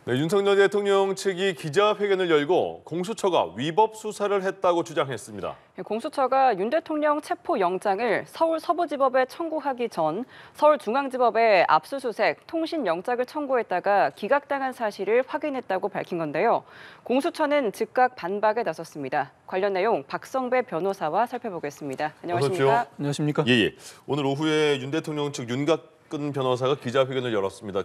네, 윤석열 대통령 측이 기자회견을 열고 공수처가 위법 수사를 했다고 주장했습니다. 공수처가 윤 대통령 체포영장을 서울 서부지법에 청구하기 전 서울중앙지법에 압수수색, 통신영장을 청구했다가 기각당한 사실을 확인했다고 밝힌 건데요. 공수처는 즉각 반박에 나섰습니다. 관련 내용 박성배 변호사와 살펴보겠습니다. 안녕하십니까? 안녕하십니까? 예. 오늘 오후에 윤 대통령 측 윤곽근 변호사가 기자회견을 열었습니다.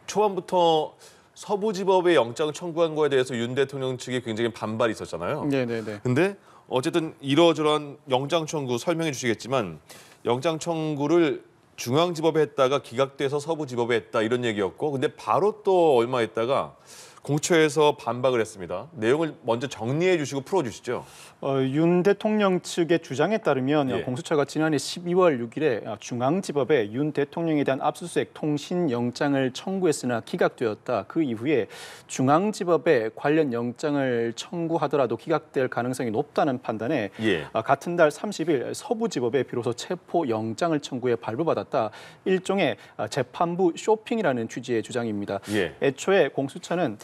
초반부터 서부지법에 영장 청구한 거에 대해서 윤 대통령 측에 굉장히 반발이 있었잖아요. 네네네. 근데 어쨌든 이러저러한 영장 청구 설명해 주시겠지만 영장 청구를 중앙지법에 했다가 기각돼서 서부지법에 했다 이런 얘기였고 근데 바로 또 얼마 있다가 공처에서 반박을 했습니다. 내용을 먼저 정리해 주시고 풀어주시죠. 윤 대통령 측의 주장에 따르면 예. 공수처가 지난해 12월 6일에 중앙지법에 윤 대통령에 대한 압수수색 통신영장을 청구했으나 기각되었다. 그 이후에 중앙지법에 관련 영장을 청구하더라도 기각될 가능성이 높다는 판단에 같은 달 30일 서부지법에 비로소 체포영장을 청구해 발부받았다. 일종의 재판부 쇼핑이라는 취지의 주장입니다. 애초에 공수처는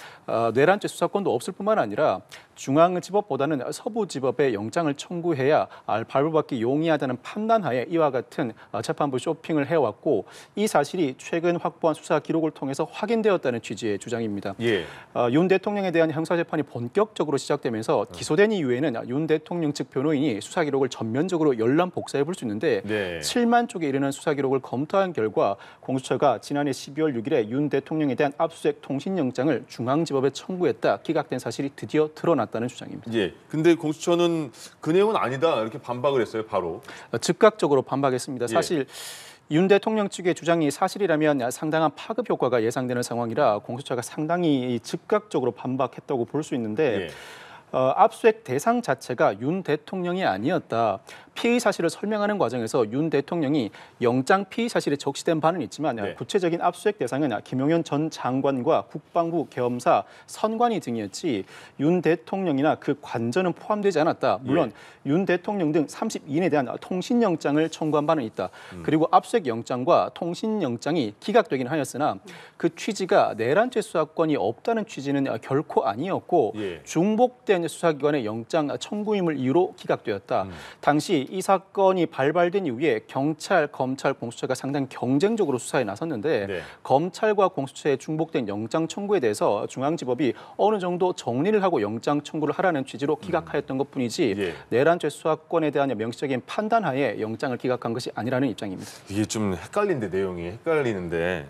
내란죄 수사권도 없을 뿐만 아니라 중앙지법보다는 서부지법에 영장을 청구해야 발부받기 용이하다는 판단하에 이와 같은 재판부 쇼핑을 해왔고 이 사실이 최근 확보한 수사 기록을 통해서 확인되었다는 취지의 주장입니다. 윤 대통령에 대한 형사재판이 본격적으로 시작되면서 기소된 이후에는 윤 대통령 측 변호인이 수사 기록을 전면적으로 열람 복사해 볼 수 있는데 7만 쪽에 이르는 수사 기록을 검토한 결과 공수처가 지난해 12월 6일에 윤 대통령에 대한 압수수색 통신영장을 중앙지법에 청구했다. 기각된 사실이 드디어 드러났다는 주장입니다. 근데 공수처는 그 내용은 아니다 이렇게 반박을 했어요. 바로. 즉각적으로 반박했습니다. 사실 윤 대통령 측의 주장이 사실이라면 상당한 파급 효과가 예상되는 상황이라 공수처가 상당히 즉각적으로 반박했다고 볼 수 있는데 압수수색 대상 자체가 윤 대통령이 아니었다. 피의 사실을 설명하는 과정에서 윤 대통령이 영장 피의 사실에 적시된 바는 있지만 구체적인 압수수색 대상은 김용현 전 장관과 국방부 겸사 선관위 등이었지 윤 대통령이나 그 관저는 포함되지 않았다. 물론 윤 대통령 등 32인에 대한 통신영장을 청구한 바는 있다. 그리고 압수수색 영장과 통신영장이 기각되긴 하였으나 그 취지가 내란죄 수사권이 없다는 취지는 결코 아니었고 중복된 수사기관의 영장 청구임을 이유로 기각되었다. 당시 이 사건이 발발된 이후에 경찰, 검찰, 공수처가 상당히 경쟁적으로 수사에 나섰는데 검찰과 공수처의 중복된 영장 청구에 대해서 중앙지법이 어느 정도 정리를 하고 영장 청구를 하라는 취지로 기각하였던 것뿐이지 내란죄 수사권에 대한 명시적인 판단하에 영장을 기각한 것이 아니라는 입장입니다. 이게 좀 내용이 헷갈리는데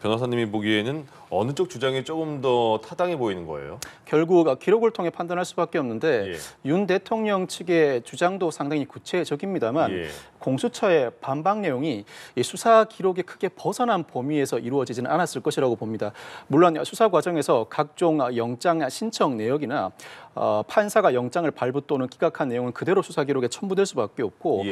변호사님이 보기에는 어느 쪽 주장이 조금 더 타당해 보이는 거예요? 결국 기록을 통해 판단할 수밖에 없는데 윤 대통령 측의 주장도 상당히 구체적입니다만 공수처의 반박 내용이 이 수사 기록에 크게 벗어난 범위에서 이루어지지는 않았을 것이라고 봅니다. 물론 수사 과정에서 각종 영장 신청 내역이나 판사가 영장을 발부 또는 기각한 내용은 그대로 수사 기록에 첨부될 수밖에 없고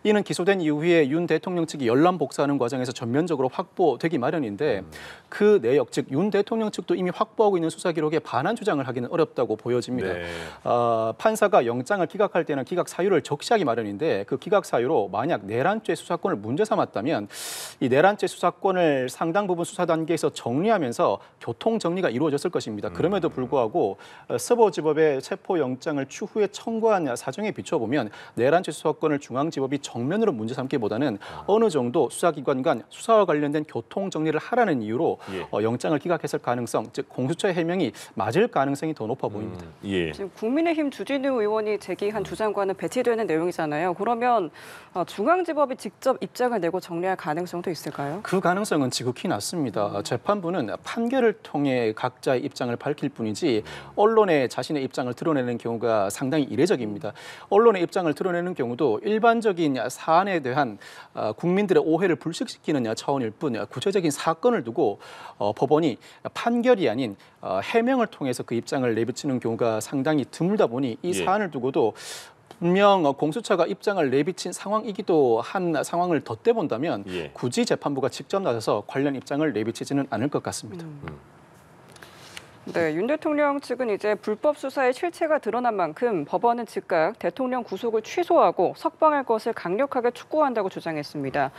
이는 기소된 이후에 윤 대통령 측이 열람 복사하는 과정에서 전면적으로 확보되기 마련인데 그 내역, 즉 윤 대통령 측도 이미 확보하고 있는 수사 기록에 반한 주장을 하기는 어렵다고 보여집니다. 판사가 영장을 기각할 때는 기각 사유를 적시하기 마련인데 그 기각 사유로 만약 내란죄 수사권을 문제 삼았다면 이 내란죄 수사권을 상당 부분 수사 단계에서 정리하면서 교통 정리가 이루어졌을 것입니다. 그럼에도 불구하고 서부지법에 체포영장을 추후에 청구한 사정에 비춰보면 내란죄 수사권을 중앙지법이 정면으로 문제 삼기보다는 어느 정도 수사기관 간 수사와 관련된 교통 정리를 하라는 이유로 영장을 기각했을 가능성, 즉 공수처의 해명이 맞을 가능성이 더 높아 보입니다. 지금 국민의힘 주진우 의원이 제기한 주장과는 배치되는 내용이잖아요. 그러면 중앙지법이 직접 입장을 내고 정리할 가능성도 있을까요? 그 가능성은 지극히 낮습니다. 재판부는 판결을 통해 각자의 입장을 밝힐 뿐이지 언론에 자신의 입장을 드러내는 경우가 상당히 이례적입니다. 언론의 입장을 드러내는 경우도 일반적인 사안에 대한 국민들의 오해를 불식시키는 차원일 뿐 구체적인 사건을 두고 법원이 판결이 아닌 해명을 통해서 그 입장을 내비치는 경우가 상당히 드물다 보니 이 사안을 두고도 분명 공수처가 입장을 내비친 상황이기도 한 상황을 덧대본다면 굳이 재판부가 직접 나서서 관련 입장을 내비치지는 않을 것 같습니다. 네, 윤 대통령 측은 이제 불법 수사의 실체가 드러난 만큼 법원은 즉각 대통령 구속을 취소하고 석방할 것을 강력하게 촉구한다고 주장했습니다.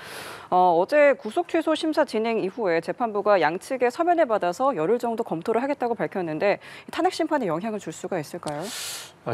어제 구속 취소 심사 진행 이후에 재판부가 양측의 서면을 받아서 열흘 정도 검토를 하겠다고 밝혔는데 탄핵 심판에 영향을 줄 수가 있을까요?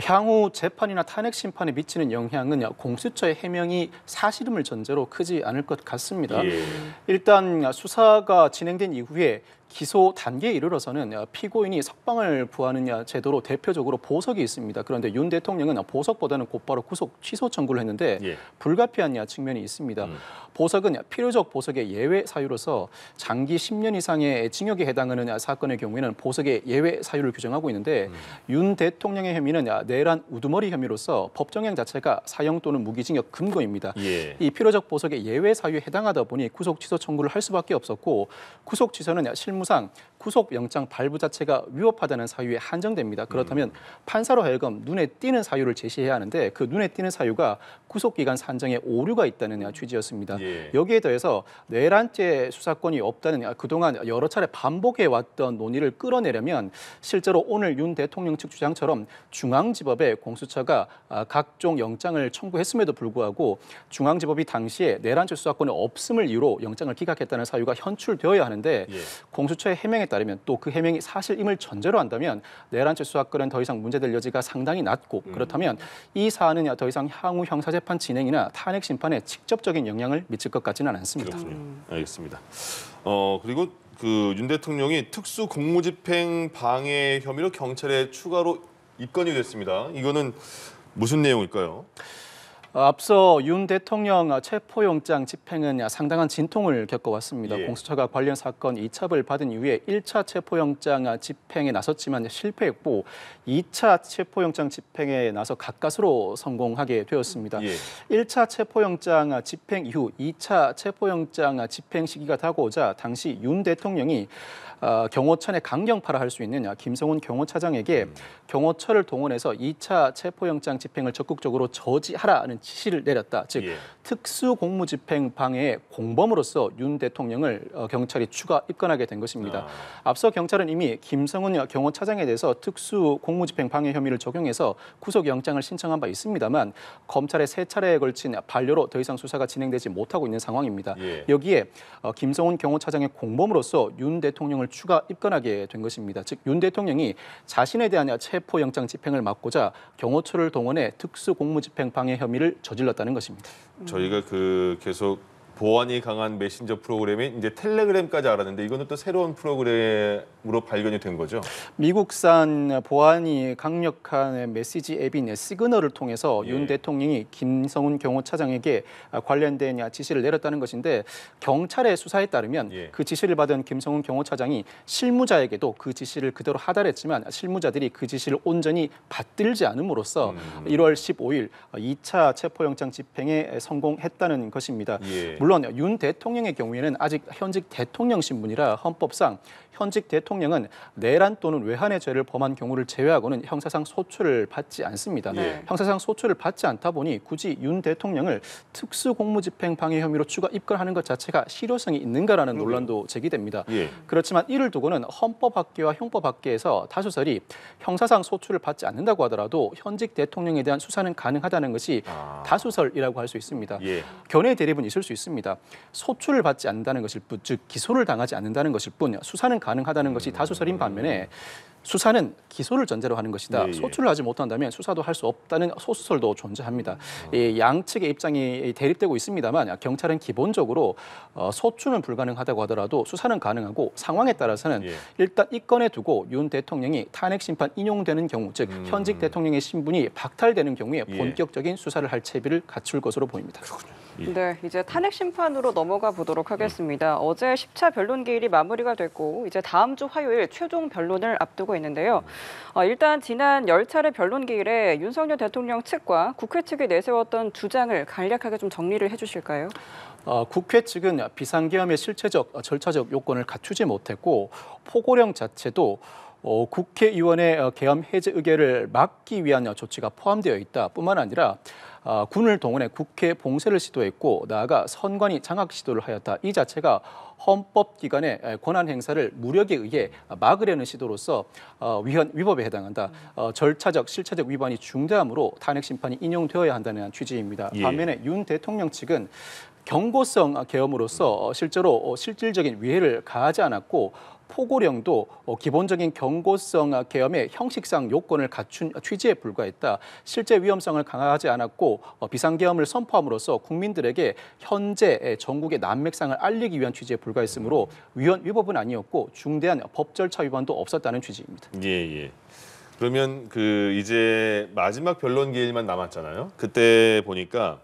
향후 재판이나 탄핵 심판에 미치는 영향은 공수처의 해명이 사실임을 전제로 크지 않을 것 같습니다. 예. 일단 수사가 진행된 이후에 기소 단계에 이르러서는 피고인이 석방을 구하는 제도로 대표적으로 보석이 있습니다. 그런데 윤 대통령은 보석보다는 곧바로 구속 취소 청구를 했는데 예. 불가피한 측면이 있습니다. 보석은 필요적 보석의 예외 사유로서 장기 10년 이상의 징역에 해당하는 사건의 경우에는 보석의 예외 사유를 규정하고 있는데 윤 대통령의 혐의는 내란 우두머리 혐의로서 법정형 자체가 사형 또는 무기징역 금고입니다. 예. 이 필요적 보석의 예외 사유에 해당하다 보니 구속 취소 청구를 할 수밖에 없었고 구속 취소는 실무상 구속영장 발부 자체가 위법하다는 사유에 한정됩니다. 그렇다면 판사로 하여금 눈에 띄는 사유를 제시해야 하는데 그 눈에 띄는 사유가 구속기간 산정에 오류가 있다는 취지였습니다. 예. 여기에 더해서 내란죄 수사권이 없다는 그동안 여러 차례 반복해왔던 논의를 끌어내려면 실제로 오늘 윤 대통령 측 주장처럼 중앙지법에 공수처가 각종 영장을 청구했음에도 불구하고 중앙지법이 당시에 내란죄 수사권이 없음을 이유로 영장을 기각했다는 사유가 현출되어야 하는데 예. 공수처의 해명에 따르면 또 그 해명이 사실임을 전제로 한다면 내란죄 수사권은 더 이상 문제될 여지가 상당히 낮고 그렇다면 이 사안은 더 이상 향후 형사재판 진행이나 탄핵 심판에 직접적인 영향을 미칠 것 같지는 않습니다. 그렇군요. 알겠습니다. 그리고 그 윤 대통령이 특수 공무집행 방해 혐의로 경찰에 추가로 입건이 됐습니다. 이거는 무슨 내용일까요? 앞서 윤 대통령 체포영장 집행은 상당한 진통을 겪어왔습니다. 예. 공수처가 관련 사건 이첩을 받은 이후에 1차 체포영장 집행에 나섰지만 실패했고 2차 체포영장 집행에 나서 가까스로 성공하게 되었습니다. 예. 1차 체포영장 집행 이후 2차 체포영장 집행 시기가 다가오자 당시 윤 대통령이 경호처내 강경파라 할 수 있는 김성훈 경호차장에게 경호처를 동원해서 2차 체포영장 집행을 적극적으로 저지하라는 지시를 내렸다. 즉 예. 특수공무집행 방해의 공범으로서 윤 대통령을 경찰이 추가 입건하게 된 것입니다. 앞서 경찰은 이미 김성훈 경호차장에 대해서 특수공무집행 방해 혐의를 적용해서 구속영장을 신청한 바 있습니다만 검찰의 세 차례에 걸친 반려로 더 이상 수사가 진행되지 못하고 있는 상황입니다. 예. 여기에 김성훈 경호차장의 공범으로서 윤 대통령을 추가 입건하게 된 것입니다. 즉 윤 대통령이 자신에 대한 체포영장 집행을 막고자 경호처를 동원해 특수공무집행 방해 혐의를 저질렀다는 것입니다. 저희가 계속 보안이 강한 메신저 프로그램이 이제 텔레그램까지 알았는데 이거는 또 새로운 프로그램으로 발견이 된 거죠. 미국산 보안이 강력한 메시지 앱인 시그널을 통해서 예. 윤 대통령이 김성훈 경호차장에게 관련된 지시를 내렸다는 것인데 경찰의 수사에 따르면 예. 그 지시를 받은 김성훈 경호차장이 실무자에게도 그 지시를 그대로 하달했지만 실무자들이 그 지시를 온전히 받들지 않음으로써 1월 15일 2차 체포영장 집행에 성공했다는 것입니다. 예. 물론 윤 대통령의 경우에는 아직 현직 대통령 신분이라 헌법상 현직 대통령은 내란 또는 외환의 죄를 범한 경우를 제외하고는 형사상 소출을 받지 않습니다. 네. 형사상 소출을 받지 않다 보니 굳이 윤 대통령을 특수공무집행 방해 혐의로 추가 입건하는 것 자체가 실효성이 있는가라는 논란도 제기됩니다. 예. 그렇지만 이를 두고는 헌법학계와 형법학계에서 다수설이 형사상 소출을 받지 않는다고 하더라도 현직 대통령에 대한 수사는 가능하다는 것이 다수설이라고 할 수 있습니다. 예. 견해 대립은 있을 수 있습니다. 소출을 받지 않는다는 것일 뿐, 즉 기소를 당하지 않는다는 것일 뿐 수사는 가능하다는 것이 다수설인 반면에 수사는 기소를 전제로 하는 것이다. 예, 예. 소출을 하지 못한다면 수사도 할 수 없다는 소수설도 존재합니다. 이 양측의 입장이 대립되고 있습니다만 경찰은 기본적으로 소출은 불가능하다고 하더라도 수사는 가능하고 상황에 따라서는 예. 일단 입건해 두고 윤 대통령이 탄핵 심판 인용되는 경우, 즉 현직 대통령의 신분이 박탈되는 경우에 예. 본격적인 수사를 할 채비를 갖출 것으로 보입니다. 네, 이제 탄핵 심판으로 넘어가 보도록 하겠습니다. 어제 10차 변론 기일이 마무리가 됐고 이제 다음 주 화요일 최종 변론을 앞두고 있는데요. 일단 지난 10차례 변론 기일에 윤석열 대통령 측과 국회 측이 내세웠던 주장을 간략하게 좀 정리를 해주실까요? 국회 측은 비상계엄의 실체적, 절차적 요건을 갖추지 못했고 포고령 자체도 국회의원의 계엄 해제 의결을 막기 위한 조치가 포함되어 있다 뿐만 아니라 군을 동원해 국회 봉쇄를 시도했고 나아가 선관위 장악 시도를 하였다. 이 자체가 헌법기관의 권한 행사를 무력에 의해 막으려는 시도로서 위법에 해당한다. 절차적, 실체적 위반이 중대하므로 탄핵 심판이 인용되어야 한다는 취지입니다. 예. 반면에 윤 대통령 측은 경고성 계엄으로서 실제로 실질적인 위해를 가하지 않았고 포고령도 기본적인 경고성 계엄의 형식상 요건을 갖춘 취지에 불과했다. 실제 위험성을 강화하지 않았고 비상계엄을 선포함으로써 국민들에게 현재 전국의 난맥상을 알리기 위한 취지에 불과했으므로 위법은 아니었고 중대한 법 절차 위반도 없었다는 취지입니다. 예. 그러면 이제 마지막 변론 기일만 남았잖아요. 그때 보니까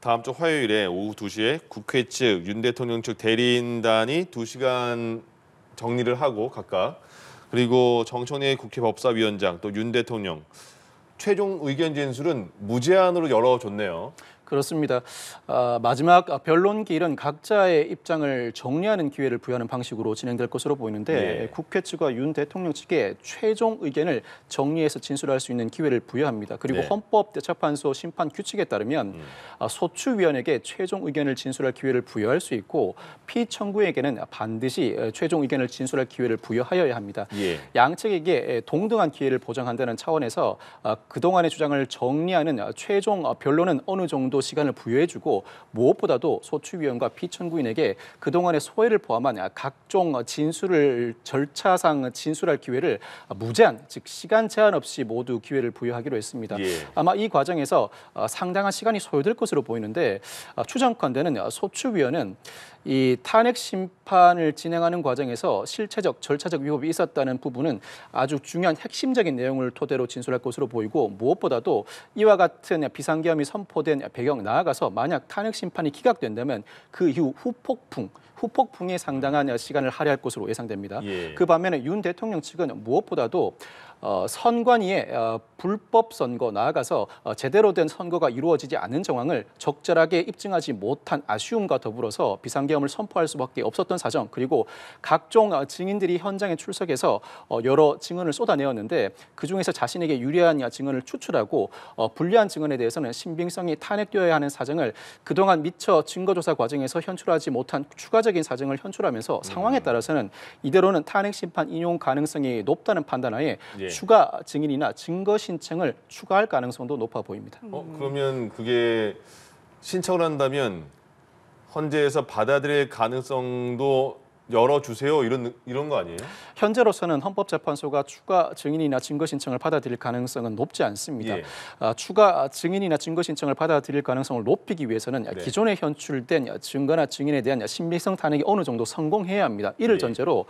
다음 주 화요일에 오후 2시에 국회 측, 윤 대통령 측 대리인단이 2시간 정리를 하고 각각 그리고 정청래 국회 법사위원장 또 윤 대통령 최종 의견 진술은 무제한으로 열어줬네요. 그렇습니다. 마지막 변론 기일은 각자의 입장을 정리하는 기회를 부여하는 방식으로 진행될 것으로 보이는데 예. 국회 측과 윤 대통령 측에 최종 의견을 정리해서 진술할 수 있는 기회를 부여합니다. 그리고 네. 헌법재판소 심판 규칙에 따르면 소추위원에게 최종 의견을 진술할 기회를 부여할 수 있고 피청구에게는 반드시 최종 의견을 진술할 기회를 부여하여야 합니다. 예. 양측에게 동등한 기회를 보장한다는 차원에서 그동안의 주장을 정리하는 최종 변론은 어느 정도 시간을 부여해주고 무엇보다도 소추위원과 피청구인에게 그동안의 소회를 포함한 각종 절차상 진술할 기회를 무제한, 즉 시간 제한 없이 모두 기회를 부여하기로 했습니다. 예. 아마 이 과정에서 상당한 시간이 소요될 것으로 보이는데 추정컨대는 소추위원은 이 탄핵 심판을 진행하는 과정에서 실체적, 절차적 위법이 있었다는 부분은 아주 중요한 핵심적인 내용을 토대로 진술할 것으로 보이고 무엇보다도 이와 같은 비상계엄이 선포된 배경 나아가서 만약 탄핵 심판이 기각된다면 그 이후 후폭풍에 상당한 시간을 할애할 것으로 예상됩니다. 예. 그 반면에 윤 대통령 측은 무엇보다도 선관위의 불법 선거 나아가서 제대로 된 선거가 이루어지지 않은 정황을 적절하게 입증하지 못한 아쉬움과 더불어서 비상계엄을 선포할 수밖에 없었던 사정 그리고 각종 증인들이 현장에 출석해서 여러 증언을 쏟아내었는데 그중에서 자신에게 유리한 증언을 추출하고 불리한 증언에 대해서는 신빙성이 탄핵되어야 하는 사정을 그동안 미처 증거조사 과정에서 현출하지 못한 추가적인 사정을 현출하면서 상황에 따라서는 이대로는 탄핵 심판 인용 가능성이 높다는 판단하에 예. 추가 증인이나 증거 신청을 추가할 가능성도 높아 보입니다. 그러면 그게 신청을 한다면 헌재에서 받아들일 가능성도 열어주세요 이런 거 아니에요? 현재로서는 헌법재판소가 추가 증인이나 증거 신청을 받아들일 가능성은 높지 않습니다. 예. 추가 증인이나 증거 신청을 받아들일 가능성을 높이기 위해서는 네. 기존에 현출된 증거나 증인에 대한 신빙성 탄핵이 어느 정도 성공해야 합니다. 이를 예. 전제로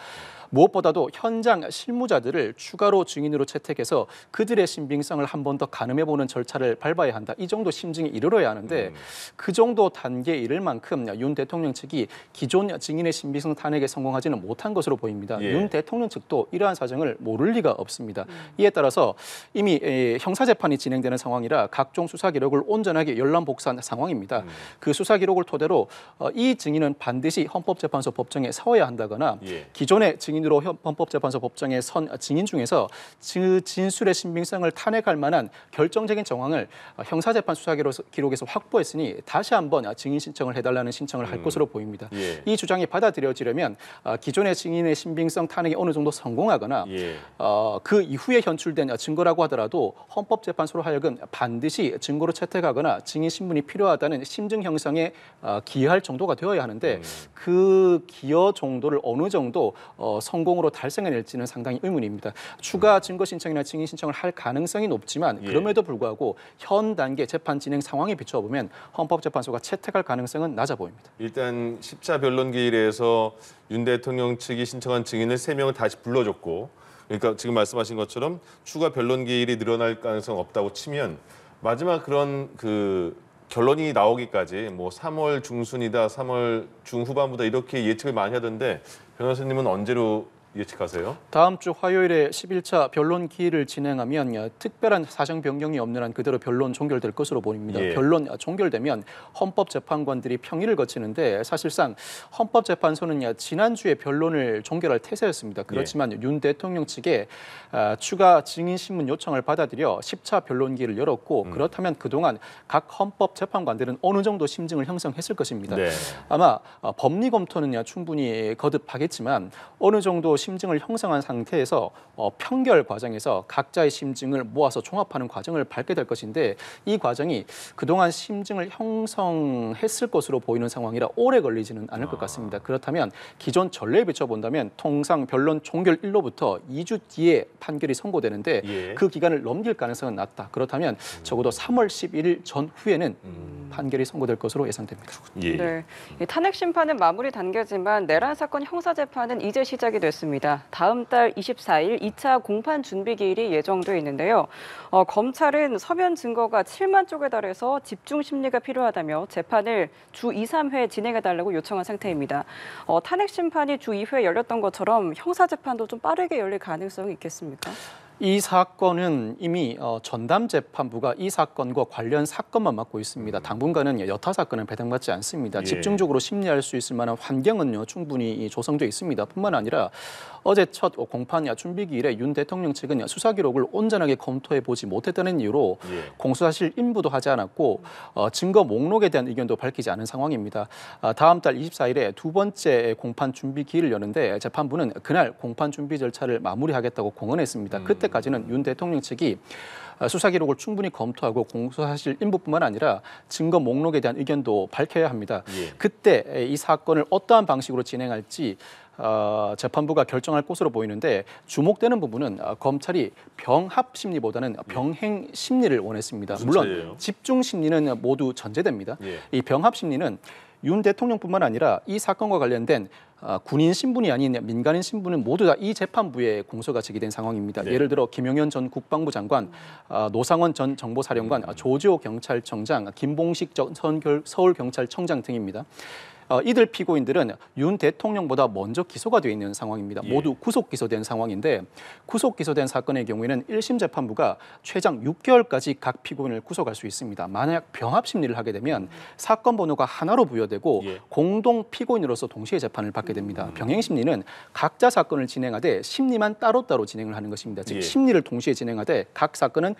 무엇보다도 현장 실무자들을 추가로 증인으로 채택해서 그들의 신빙성을 한 번 더 가늠해보는 절차를 밟아야 한다. 이 정도 심증에 이르러야 하는데 그 정도 단계에 이를 만큼 윤 대통령 측이 기존 증인의 신빙성 탄핵에 성공하지는 못한 것으로 보입니다. 예. 윤 대통령 측도 이러한 사정을 모를 리가 없습니다. 이에 따라서 이미 형사재판이 진행되는 상황이라 각종 수사 기록을 온전하게 열람복사한 상황입니다. 그 수사 기록을 토대로 이 증인은 반드시 헌법재판소 법정에 서야 한다거나 예. 기존의 증인으로 헌법재판소 법정에 선 증인 중에서 진술의 신빙성을 탄핵할 만한 결정적인 정황을 형사재판 수사 기록에서 확보했으니 다시 한번 증인 신청을 해달라는 신청을 할 것으로 보입니다. 예. 이 주장이 받아들여지려면 기존의 증인의 신빙성 탄핵이 어느 정도 성공하거나 예. 그 이후에 현출된 증거라고 하더라도 헌법재판소로 하여금 반드시 증거로 채택하거나 증인 신문이 필요하다는 심증 형성에 기여할 정도가 되어야 하는데 그 기여 정도를 어느 정도 성공으로 달성해낼지는 상당히 의문입니다. 추가 증거 신청이나 증인 신청을 할 가능성이 높지만 그럼에도 불구하고 현 단계 재판 진행 상황에 비춰보면 헌법재판소가 채택할 가능성은 낮아 보입니다. 일단 10차 변론 기일에서 윤 대통령 측이 신청한 증인을 3명을 다시 불러줬고 그러니까 지금 말씀하신 것처럼 추가 변론 기일이 늘어날 가능성 없다고 치면 마지막 그런 결론이 나오기까지 뭐 3월 중순이다, 3월 중후반부다 이렇게 예측을 많이 하던데 변호사님은 언제로 예측하세요? 다음 주 화요일에 11차 변론 기일을 진행하면 특별한 사정 변경이 없는 한 그대로 변론 종결될 것으로 보입니다. 예. 변론 종결되면 헌법재판관들이 평의를 거치는데 사실상 헌법재판소는 지난주에 변론을 종결할 태세였습니다. 그렇지만 윤 대통령 측에 추가 증인 신문 요청을 받아들여 10차 변론 기일을 열었고 그렇다면 그동안 각 헌법재판관들은 어느 정도 심증을 형성했을 것입니다. 네. 아마 법리 검토는 충분히 거듭하겠지만 어느 정도 심증을 형성한 상태에서 평결 과정에서 각자의 심증을 모아서 종합하는 과정을 밟게 될 것인데 이 과정이 그동안 심증을 형성했을 것으로 보이는 상황이라 오래 걸리지는 않을 것 같습니다. 그렇다면 기존 전례에 비춰본다면 통상 변론 종결일로부터 2주 뒤에 판결이 선고되는데 예. 그 기간을 넘길 가능성은 낮다. 그렇다면 적어도 3월 11일 전후에는 판결이 선고될 것으로 예상됩니다. 예. 네, 이 탄핵 심판은 마무리 단계지만 내란 사건 형사 재판은 이제 시작이 됐습니다. 다음 달 24일 2차 공판 준비 기일이 예정돼 있는데요. 검찰은 서면 증거가 7만 쪽에 달해서 집중 심리가 필요하다며 재판을 주 2, 3회 진행해달라고 요청한 상태입니다. 탄핵 심판이 주 2회 열렸던 것처럼 형사 재판도 좀 빠르게 열릴 가능성이 있겠습니까? 이 사건은 이미 전담재판부가 이 사건과 관련 사건만 맡고 있습니다. 당분간은 여타 사건은 배당받지 않습니다. 예. 집중적으로 심리할 수 있을 만한 환경은 충분히 조성되어 있습니다. 뿐만 아니라 어제 첫 공판 준비 기일에 윤 대통령 측은 수사 기록을 온전하게 검토해 보지 못했다는 이유로 예. 공수사실 인부도 하지 않았고 증거 목록에 대한 의견도 밝히지 않은 상황입니다. 다음 달 24일에 두 번째 공판 준비 기일을 여는데 재판부는 그날 공판 준비 절차를 마무리하겠다고 공언했습니다. 그때까지는 윤 대통령 측이 수사 기록을 충분히 검토하고 공수사실 인부뿐만 아니라 증거 목록에 대한 의견도 밝혀야 합니다. 예. 그때 이 사건을 어떠한 방식으로 진행할지 재판부가 결정할 것으로 보이는데 주목되는 부분은 검찰이 병합 심리보다는 병행 심리를 원했습니다. 무슨 물론 차이예요? 집중 심리는 모두 전제됩니다. 예. 이 병합 심리는 윤 대통령뿐만 아니라 이 사건과 관련된 군인 신분이 아닌 민간인 신분은 모두 다 이 재판부에 공소가 제기된 상황입니다. 네. 예를 들어 김용현 전 국방부 장관, 노상원 전 정보사령관, 조지호 경찰청장, 김봉식 서울경찰청장 등입니다. 이들 피고인들은 윤 대통령보다 먼저 기소가 되어 있는 상황입니다. 예. 모두 구속 기소된 상황인데 구속 기소된 사건의 경우에는 1심 재판부가 최장 6개월까지 각 피고인을 구속할 수 있습니다. 만약 병합 심리를 하게 되면 사건 번호가 하나로 부여되고 예. 공동 피고인으로서 동시에 재판을 받게 됩니다. 병행 심리는 각자 사건을 진행하되 심리만 따로따로 진행을 하는 것입니다. 즉 예. 심리를 동시에 진행하되 각 사건은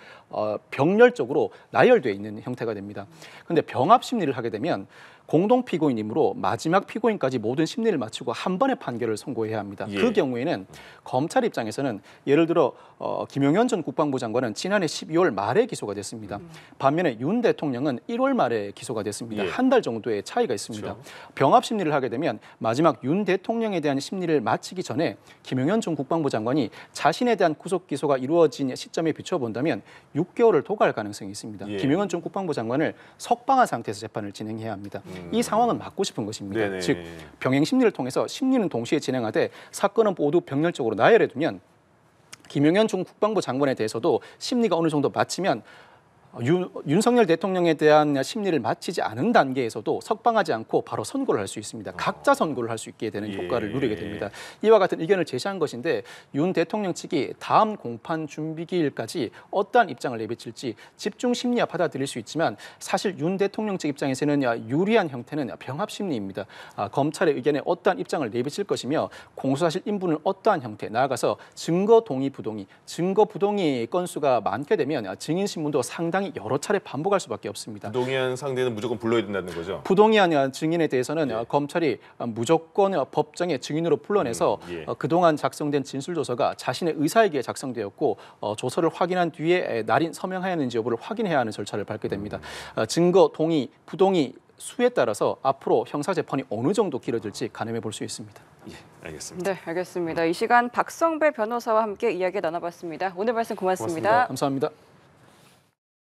병렬적으로 나열되어 있는 형태가 됩니다. 그런데 병합 심리를 하게 되면 공동 피고인이므로 마지막 피고인까지 모든 심리를 마치고 한 번에 판결을 선고해야 합니다. 예. 그 경우에는 검찰 입장에서는 예를 들어 김용현 전 국방부 장관은 지난해 12월 말에 기소가 됐습니다. 반면에 윤 대통령은 1월 말에 기소가 됐습니다. 예. 한 달 정도의 차이가 있습니다. 그렇죠. 병합 심리를 하게 되면 마지막 윤 대통령에 대한 심리를 마치기 전에 김용현 전 국방부 장관이 자신에 대한 구속 기소가 이루어진 시점에 비춰본다면 6개월을 도과할 가능성이 있습니다. 예. 김용현 전 국방부 장관을 석방한 상태에서 재판을 진행해야 합니다. 이 상황은 막고 싶은 것입니다. 네네. 즉 병행 심리를 통해서 심리는 동시에 진행하되 사건은 모두 병렬적으로 나열해 두면 김용현 전 국방부 장관에 대해서도 심리가 어느 정도 마치면 윤석열 대통령에 대한 심리를 마치지 않은 단계에서도 석방하지 않고 바로 선고를 할 수 있습니다. 각자 선고를 할 수 있게 되는 효과를 누리게 됩니다. 이와 같은 의견을 제시한 것인데 윤 대통령 측이 다음 공판 준비 기일까지 어떠한 입장을 내비칠지 집중 심리화 받아들일 수 있지만 사실 윤 대통령 측 입장에서는 유리한 형태는 병합 심리입니다. 검찰의 의견에 어떠한 입장을 내비칠 것이며 공수사실 인부는 어떠한 형태, 나아가서 증거 동의 부동의, 증거 부동의 건수가 많게 되면 증인 신문도 상당히 여러 차례 반복할 수밖에 없습니다. 부동의한 상대는 무조건 불러야 된다는 거죠? 부동의한 증인에 대해서는 예. 검찰이 무조건 법정에 증인으로 불러내서 예. 그동안 작성된 진술조서가 자신의 의사에게 작성되었고 조서를 확인한 뒤에 날인 서명하였는지 여부를 확인해야 하는 절차를 밟게 됩니다. 증거 동의, 부동의 수에 따라서 앞으로 형사재판이 어느 정도 길어질지 가늠해 볼 수 있습니다. 예, 알겠습니다. 네, 알겠습니다. 이 시간 박성배 변호사와 함께 이야기 나눠봤습니다. 오늘 말씀 고맙습니다. 감사합니다.